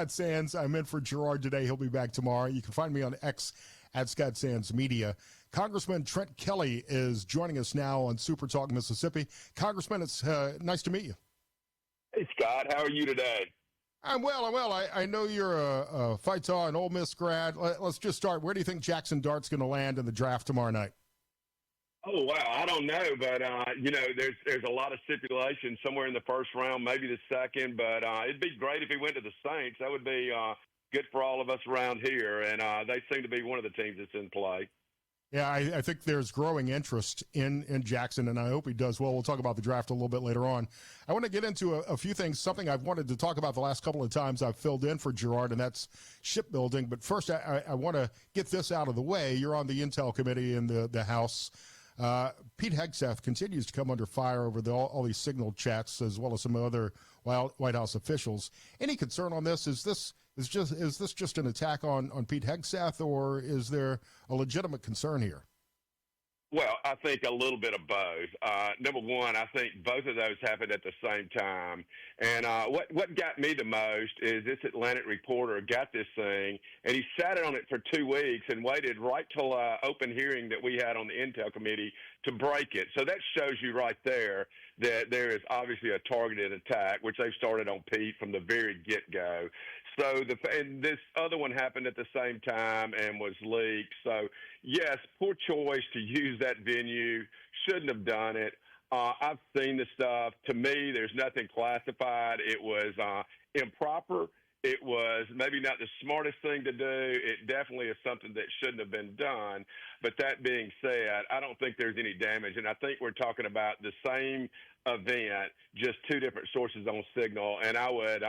Scott Sands. I'm in for Gerard today. He'll be back tomorrow. You can find me on X at Scott Sands Media. Congressman Trent Kelly is joining us now on SuperTalk Mississippi. Congressman, it's nice to meet you. Hey, Scott. How are you today? I'm well. I know you're a Fighter and Ole Miss grad. Let's just start. Where do you think Jackson Dart's going to land in the draft tomorrow night? Oh, wow. I don't know, but, there's a lot of stipulation somewhere in the first round, maybe the second, but it'd be great if he went to the Saints. That would be good for all of us around here, and they seem to be one of the teams that's in play. Yeah, I think there's growing interest in Jackson, and I hope he does well. We'll talk about the draft a little bit later on. I want to get into a few things, something I've wanted to talk about the last couple of times I've filled in for Gerard, and that's shipbuilding. But first, I want to get this out of the way. You're on the Intel Committee in the House. Pete Hegseth continues to come under fire over all these signal chats, as well as some other White House officials. Any concern on this? Is this just an attack on Pete Hegseth, or is there a legitimate concern here? Well, I think a little bit of both. Number one, I think both of those happened at the same time. And what got me the most is this Atlantic reporter got this thing, and he sat on it for 2 weeks and waited right till open hearing that we had on the Intel Committee to break it. So that shows you right there that there is obviously a targeted attack, which they've started on Pete from the very get-go. So and this other one happened at the same time and was leaked. So, yes, poor choice to use that venue. Shouldn't have done it. I've seen the stuff. To me, there's nothing classified. It was improper. It was maybe not the smartest thing to do. It definitely is something that shouldn't have been done. But that being said, I don't think there's any damage. And I think we're talking about the same event, just two different sources on signal. And I would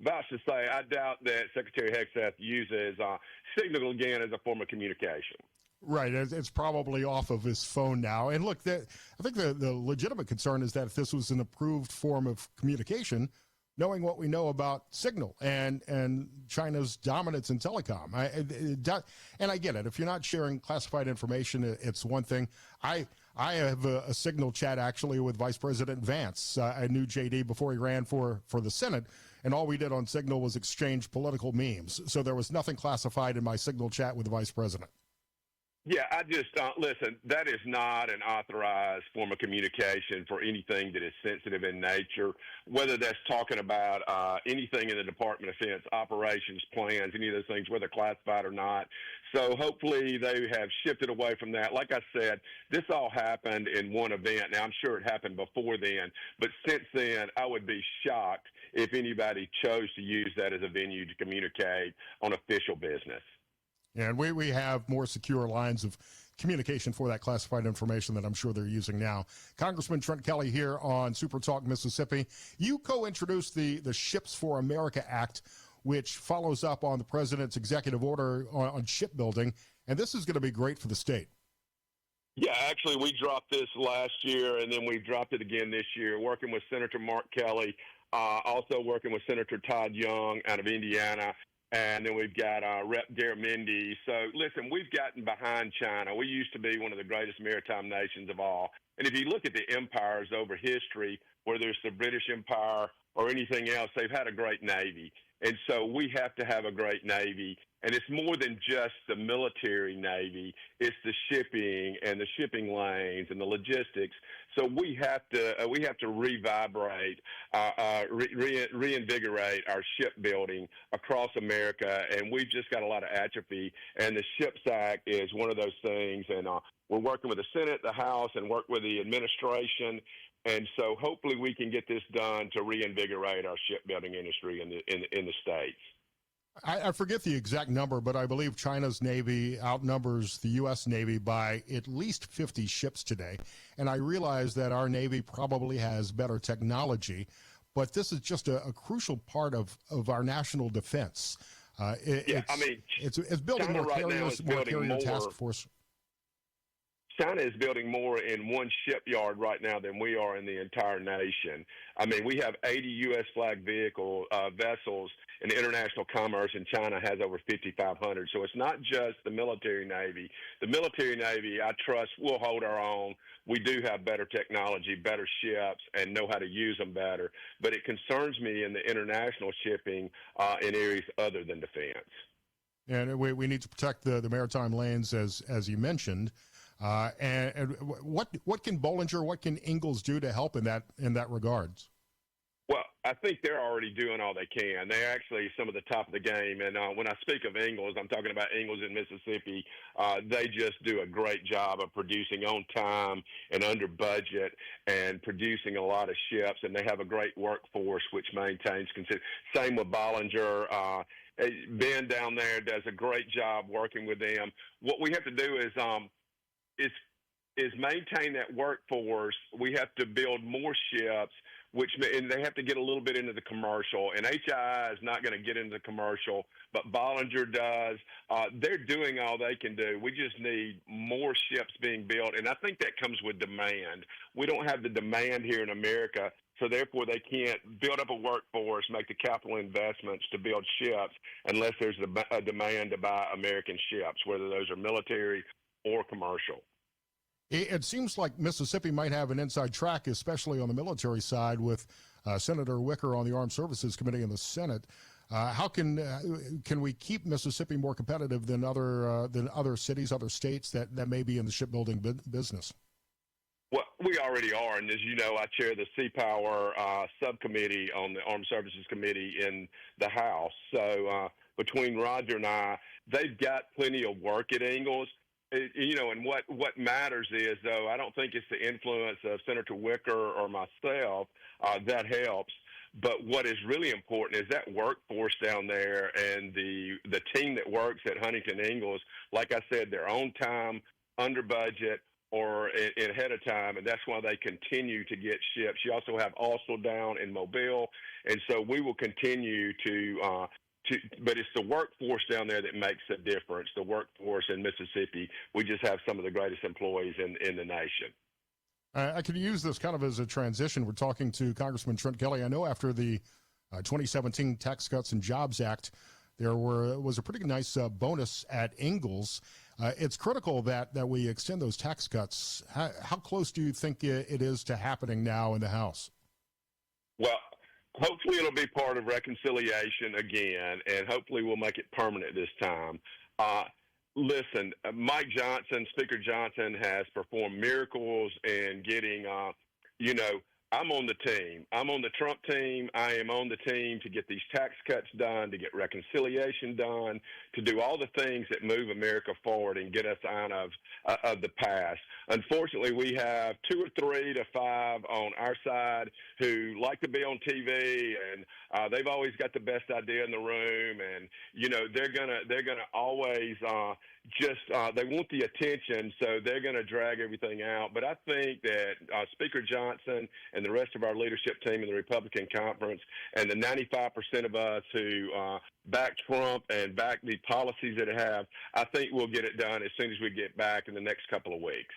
vouch to say I doubt that Secretary Hegseth uses signal again as a form of communication. Right. It's probably off of his phone now. And look, I think the legitimate concern is that if this was an approved form of communication, knowing what we know about signal and China's dominance in telecom. And I get it. If you're not sharing classified information, it's one thing. I have a signal chat actually with Vice President Vance. I knew JD before he ran for the Senate, and all we did on Signal was exchange political memes. So there was nothing classified in my Signal chat with the Vice President. Yeah, I just, listen, that is not an authorized form of communication for anything that is sensitive in nature, whether that's talking about anything in the Department of Defense, operations, plans, any of those things, whether classified or not. So hopefully they have shifted away from that. Like I said, this all happened in one event. Now, I'm sure it happened before then, but since then, I would be shocked if anybody chose to use that as a venue to communicate on official business. And we have more secure lines of communication for that classified information that I'm sure they're using now. Congressman Trent Kelly here on SuperTalk Mississippi. You co-introduced the Ships for America Act, which follows up on the president's executive order on shipbuilding, and this is going to be great for the state. Yeah, actually, we dropped this last year, and then we dropped it again this year, working with Senator Mark Kelly, also working with Senator Todd Young out of Indiana. And then we've got Rep. Garamendi. So, listen, we've gotten behind China. We used to be one of the greatest maritime nations of all. And if you look at the empires over history, whether it's the British Empire or anything else, they've had a great Navy. And so we have to have a great Navy. And it's more than just the military Navy. It's the shipping and the shipping lanes and the logistics. So we have to reinvigorate our shipbuilding across America. And we've just got a lot of atrophy. And the SHIPS Act is one of those things. And we're working with the Senate, the House, and work with the administration. And so hopefully we can get this done to reinvigorate our shipbuilding industry in the States. I forget the exact number, but I believe China's Navy outnumbers the U.S. Navy by at least 50 ships today. And I realize that our Navy probably has better technology, but this is just a crucial part of our national defense. It's building China more carriers, more carrier task force. China is building more in one shipyard right now than we are in the entire nation. I mean, we have 80 U.S. flag vessels in international commerce, and China has over 5,500. So it's not just the military Navy. The military Navy, I trust, will hold our own. We do have better technology, better ships, and know how to use them better. But it concerns me in the international shipping in areas other than defense. And we need to protect the maritime lanes, as you mentioned. And what can Bollinger, what can Ingalls do to help in that regards? Well, I think they're already doing all they can. They're actually some of the top of the game. And when I speak of Ingalls, I'm talking about Ingalls in Mississippi. They just do a great job of producing on time and under budget and producing a lot of ships. And they have a great workforce, which maintains Same with Bollinger. Ben down there does a great job working with them. What we have to do is maintain that workforce. We have to build more ships, and they have to get a little bit into the commercial. And HII is not going to get into the commercial, but Bollinger does. They're doing all they can do. We just need more ships being built, and I think that comes with demand. We don't have the demand here in America, so therefore they can't build up a workforce, make the capital investments to build ships unless there's a demand to buy American ships, whether those are military or commercial. It seems like Mississippi might have an inside track, especially on the military side, with Senator Wicker on the Armed Services Committee in the Senate. How can we keep Mississippi more competitive than other cities, other states that may be in the shipbuilding business? Well, we already are, and as you know, I chair the Sea Power subcommittee on the Armed Services Committee in the House. So between Roger and I, they've got plenty of work at Ingalls. And what matters is, though, I don't think it's the influence of Senator Wicker or myself that helps. But what is really important is that workforce down there and the team that works at Huntington Ingalls. Like I said, they're on time, under budget, or ahead of time, and that's why they continue to get ships. You also have also down in Mobile, and so we will continue but it's the workforce down there that makes a difference. The workforce in Mississippi, we just have some of the greatest employees in the nation. I could use this kind of as a transition. We're talking to Congressman Trent Kelly. I know after the 2017 Tax Cuts and Jobs Act, there was a pretty nice bonus at Ingalls. It's critical that we extend those tax cuts. How close do you think it is to happening now in the House? Well, hopefully it'll be part of reconciliation again, and hopefully we'll make it permanent this time. Listen, Mike Johnson, Speaker Johnson, has performed miracles in getting, I'm on the team. I'm on the Trump team. I am on the team to get these tax cuts done, to get reconciliation done, to do all the things that move America forward and get us out of the past. Unfortunately, we have 2 or 3 to 5 on our side who like to be on TV, and they've always got the best idea in the room, and they're gonna always they want the attention, so they're going to drag everything out. But I think that Speaker Johnson and the rest of our leadership team in the Republican conference and the 95% of us who back Trump and back the policies that it have, I think we'll get it done as soon as we get back in the next couple of weeks.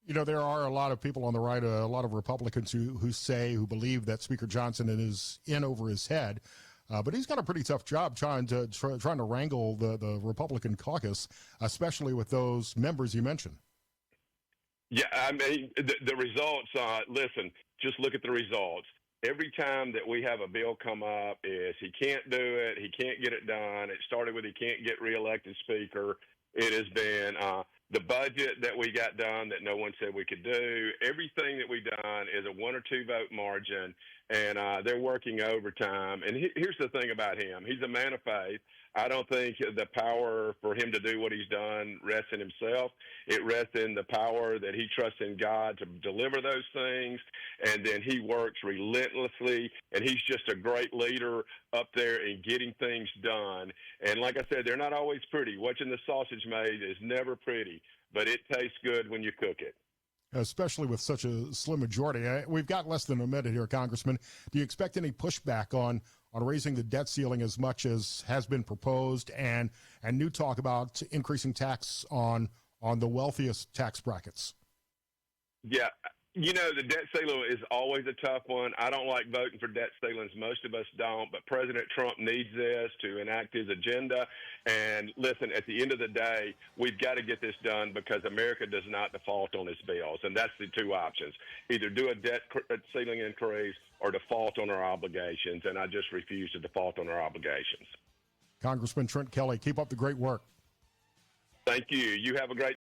There are a lot of people on the right, a lot of Republicans who believe that Speaker Johnson is in over his head. But he's got a pretty tough job trying to wrangle the Republican caucus, especially with those members you mentioned. Yeah, I mean, the results, listen, just look at the results. Every time that we have a bill come up is he can't do it, he can't get it done. It started with he can't get reelected Speaker. It has been the budget that we got done that no one said we could do. Everything that we've done is a 1 or 2 vote margin, and they're working overtime. And here's the thing about him. He's a man of faith. I don't think the power for him to do what he's done rests in himself. It rests in the power that he trusts in God to deliver those things, and then he works relentlessly, and he's just a great leader up there in getting things done. And like I said, they're not always pretty. Watching the sausage made is never pretty, but it tastes good when you cook it. Especially with such a slim majority. We've got less than a minute here, Congressman. Do you expect any pushback on raising the debt ceiling as much as has been proposed, and new talk about increasing tax on on the wealthiest tax brackets? Yeah. The debt ceiling is always a tough one. I don't like voting for debt ceilings. Most of us don't, but President Trump needs this to enact his agenda. And listen, at the end of the day, we've got to get this done because America does not default on its bills. And that's the two options. Either do a debt ceiling increase or default on our obligations. And I just refuse to default on our obligations. Congressman Trent Kelly, keep up the great work. Thank you. You have a great